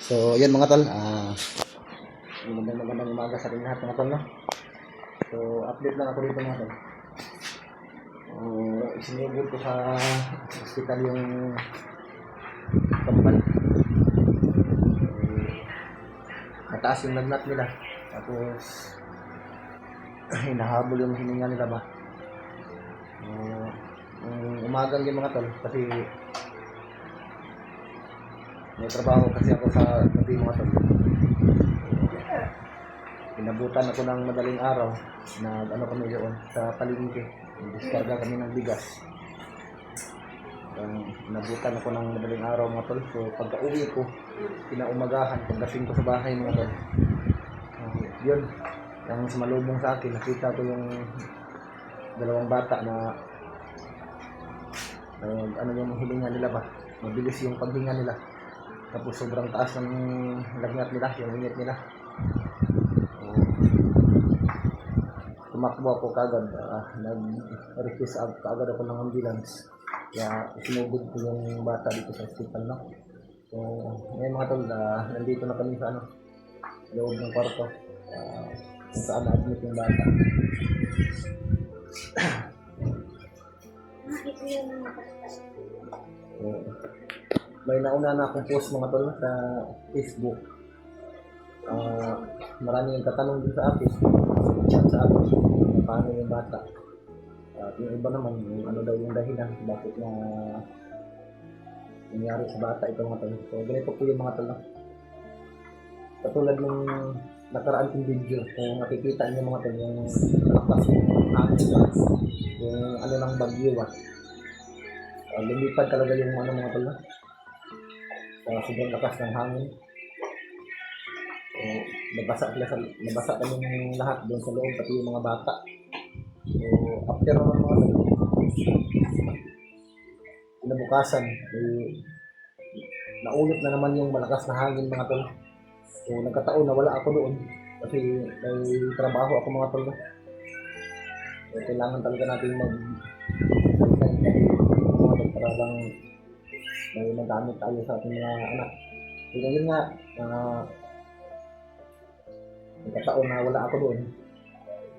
So, yun mga tol. Magandang umaga sa ating lahat mga tol. No? So, update lang ako dito mga tol. Isinugod ko sa hospital yung kambal. Mataas yung lagnat nila. Tapos, hinahabol yung hininga nila ba. Umagang yung mga tol. Kasi, may trabaho kasi ako sa gabi mga tol. Inabutan ako ng madaling araw na kami doon sa palengke. Diskarga kami ng bigas. Inabutan ako ng madaling araw mga tol. So pagka uwi ko, pinaumagahan, pagdating ko sa bahay mga tol. Yun, yung sumalubong sa akin, nakita ko yung dalawang bata na yung hilinga nila ba. Mabilis yung paghinga nila. Tapos sobrang taas ng lagnat nila, yung init nila. Tumakbo ako kagad, nag-request kagad ako ng ambulance. Kaya sinugod ko yung bata dito sa hospital, no? So, ngayon mga tol, nandito na kami sa loob ng kwarto. Kung saan na-admit yung bata. So, may nauna na akong post mga tol sa Facebook. Marami yung tatanong din sa akin, chat sa akin, paano yung bata. Yung iba naman, yung ano daw yung dahilan bakit na nangyari sa bata ito mga tol. So ganito po yung mga tol. Katulad ng nakaraan yung video, kung nakikita niyo mga tol, yung lakas yung hangin, yung ano ng bagyo lumipad talaga yung mga tol. Sobrang lakas ng hangin. Nabasa kami lahat doon sa loob, pati yung mga bata. So, after naman mga kinabukasan, naulot na naman yung malakas na hangin mga tol. So, nagkataon na wala ako doon kasi may trabaho ako mga tol. So, kailangan talaga natin para lang may magamit tayo sa ating mga anak. So, yun nga, nagkataon na wala ako doon.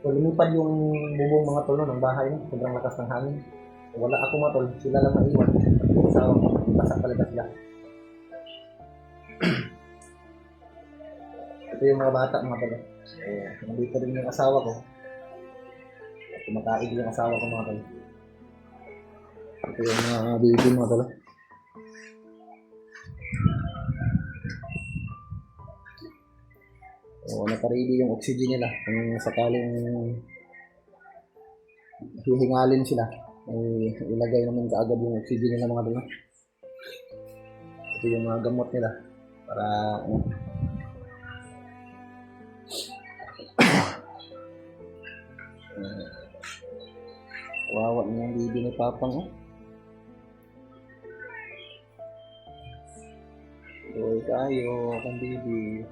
So, lumipad yung bubong mga tol ng bahay, sobrang lakas ng hangin. So, wala ako mga tol, sila lang naiwan. Sa basak talaga sila. Ito yung mga bata mga tol. Nandito rin yung asawa ko. Kumakain yung asawa ko mga tol. Ito yung mga baby mga tol. Naka-ready yung oxygen nila kung sakaling hihingalin sila, ilagay naman kaagad yung oxygen nila mga tol. Ito yung mga gamot nila para wawa na yung baby ni Papang. Uy tayo kang baby.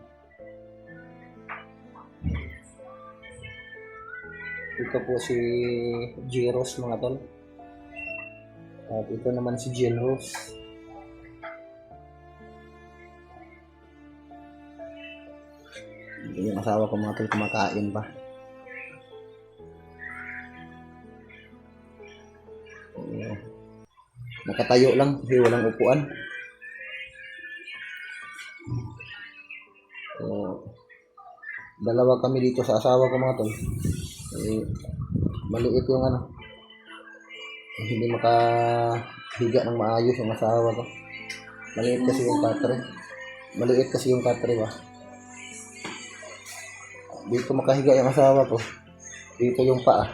Ito po si Jeros mga tol. At ito naman si Jeros. Yung asawa ko mga tol kumakain pa. Nakatayo lang kasi walang upuan. Dalawa kami dito sa asawa ko mga tol. Maliit yung hindi makahiga ng maayos yung asawa ko. Maliit kasi yung katre ba. Dito makahiga yung asawa ko. Dito yung paa.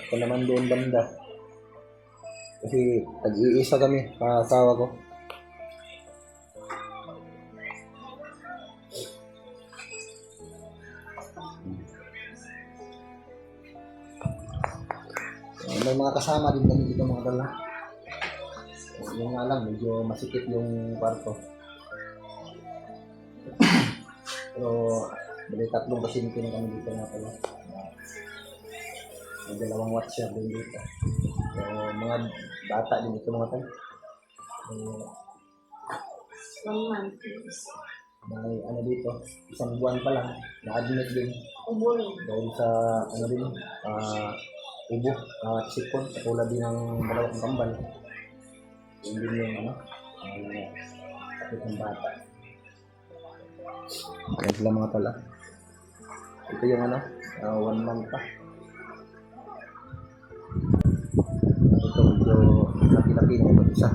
Ako naman doon banda. Kasi tag-iisa kami sa asawa ko. May mga kasama din kami dito mga tol. Yung nga lang, medyo masikip yung kwarto. Pero bali tatlong pasyente na kami dito mga tol. May dalawang watcher din dito. So, mga bata din dito mga tol. 1 month. May ano dito, isang buwan pa lang, na-admit din Ubo. dahil sa ano din, ubo, sipon, katulad din ng dalawang kambal. Yun din yung ano, sakit ng bata. Yan sila mga tala. Ito yung ano, 1 month pa. Ito medyo laki-laki na ito isa.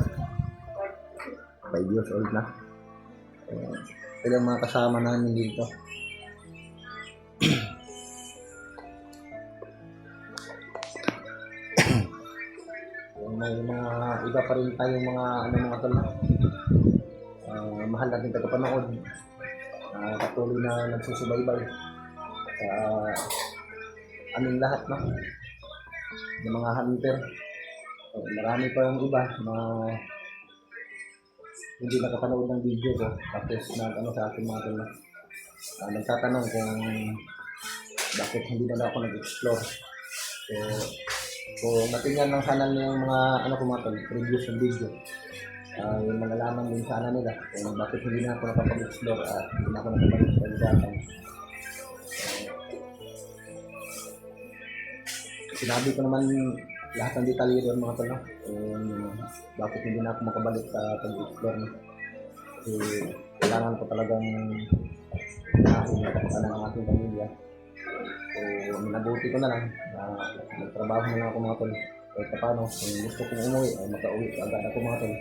5 years old na. Ito yung mga kasama namin dito. May mga iba pa rin tayong mga ano mga tol. Mahal natin tagapanood. Patuloy na nagsusubaybay sa aming lahat, no? Yung mga hunter. Marami pa yung iba na hindi nakapanood ng video ko. Tapos ano sa akin mga tol. Nagtatanong kung bakit hindi na ako nag-explore. So, kung natingnan lang sana niyo yung mga ano ko mga tol, previous yung video. Yung malalaman din sana nila kung bakit hindi na ako nakapag-explore at hindi na ako nakapag-explore. Sinabi ko naman lahat ng detalye doon mga tol, no? Bakit hindi na ako makabalik sa pag-explore, no? Kasi kailangan ko talagang nakakita ng ating pamilya. So, minabuti ko na lang na magtrabaho na lang ako mga tol. Kahit paano, kung gusto kong umuwi, ay makauwi ko agad ako mga tol.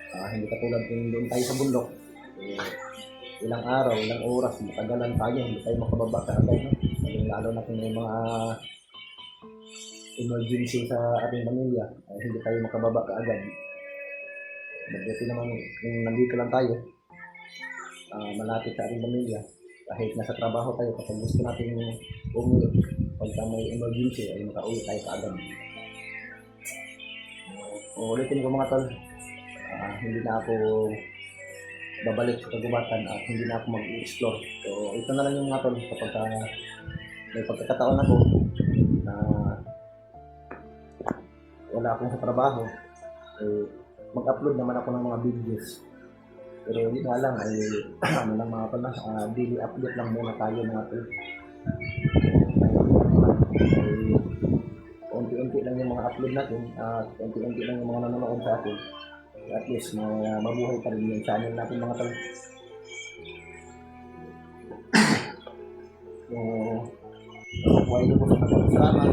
Hindi katulad kung doon tayo sa bundok. Ilang araw, ilang oras, matagalan tayo, hindi tayo makababa ka agad. No? Lalo na kung may mga emergency sa ating pamilya, hindi tayo makababa ka agad. Mabuti naman kung nandito lang tayo, malapit sa ating pamilya. Kahit nasa trabaho tayo, kapag gusto natin umuwi, pagka may emergency, ay makauwi tayo kaagad. Ulitin ko mga tol, hindi na ako babalik sa kagubatan at hindi na ako mag-explore. So, ito na lang yung mga tol, kapag may pagkakataon ako na wala akong sa trabaho, mag-upload naman ako ng mga videos. Pero hindi nga lang ay ano lang mga tol, daily update lang muna tayo mga tol. Unti-unti lang yung mga upload natin at unti-unti lang yung mga nanonood sa atin. At least mabuhay pa rin yung channel natin mga tol. So, buhay ko po sa salamat.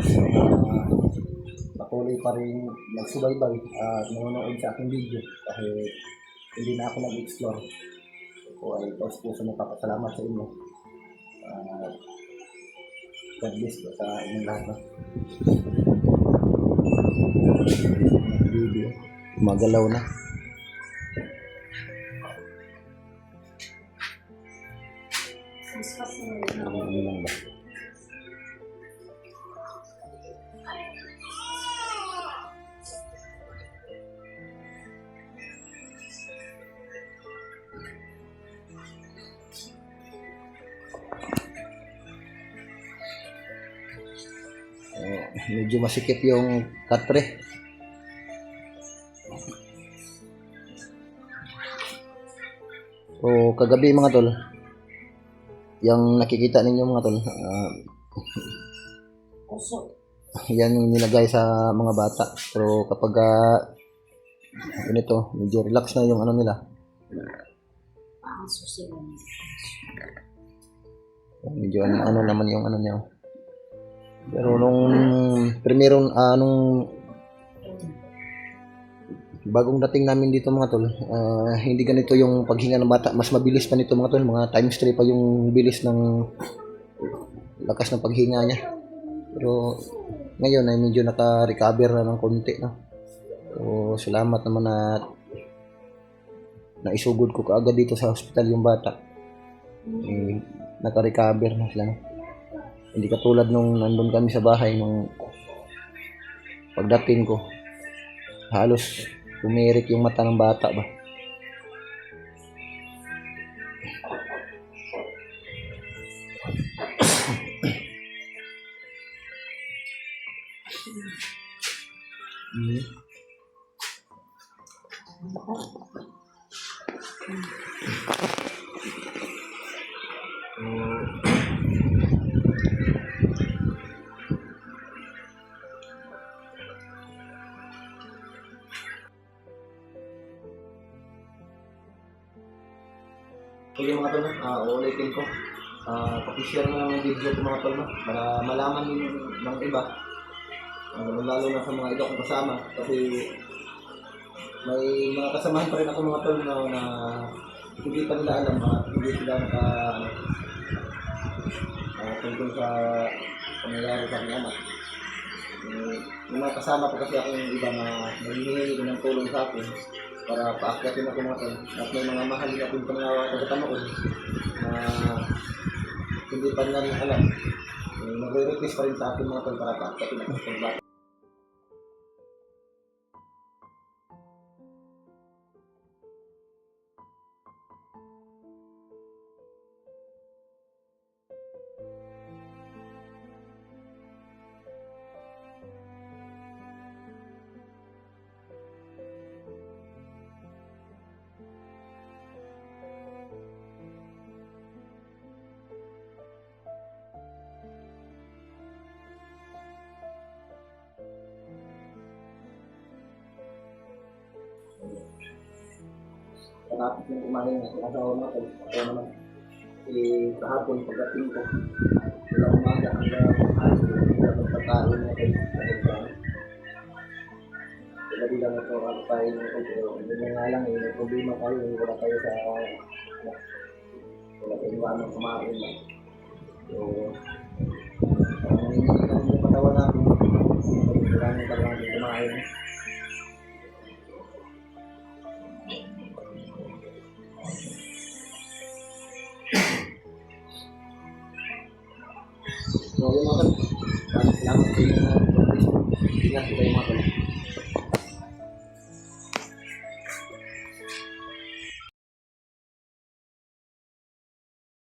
Patuloy pa rin nagsubaybay at nanonood sa aking video kahit hindi na ako nag-explore. So, ay taos po sa magpapasalamat sa inyo. God bless po sa inyong lahat. Video. Magalaw na. Ano lang ba? Medyo masikip yung katre. So, kagabi mga tol, yung nakikita ninyo mga tol, yan yung nilagay sa mga bata. Pero kapag ganito, medyo relax na yung ano nila. Medyo ano naman yung ano niya. Pero nung primero nung bagong dating namin dito mga tol, hindi ganito yung paghinga ng bata. Mas mabilis pa nito mga tol, mga times 3 pa yung bilis ng lakas ng paghinga niya. Pero ngayon ay medyo naka-recover na ng konti, no? So salamat naman at naisugod ko kaagad dito sa hospital yung bata. Naka-recover na sila, no? Hindi katulad nung nandun kami sa bahay nung pagdating ko, halos tumirik yung mata ng bata ba. Sige mga tol, uulitin ko. Pakishare mo naman yung video ko mga tol, para malaman din ng iba. Lalo na sa mga iba kong kasama. Kasi may mga kasamahan pa rin ako mga tol na hindi pa nila alam, hindi sila tungkol sa pangyayari sa aking anak. Yung mga kasama ko kasi akong iba na nanghihingi ng tulong sa akin para paakyatin ako mga tol. At may mga mahal na akong pangkatama ko na hindi pa nila rin alam. Nagre-request pa rin sa akin mga tol para paakyatin ako sa bata. Katapos ng kumain na asawa natin, ako naman, kahapon pagdating ko, wala umaga hanggang pagkakain natin sa exam. Hindi lang ito tayo natin, pero hindi na nga lang, may problema tayo, wala tayo sa, wala tayong banang kumain lang. So, hindi lang yung katawan natin, kailangan talagang kumain. So, yun mga salamat sa inyo mga Facebook. Ingat kayo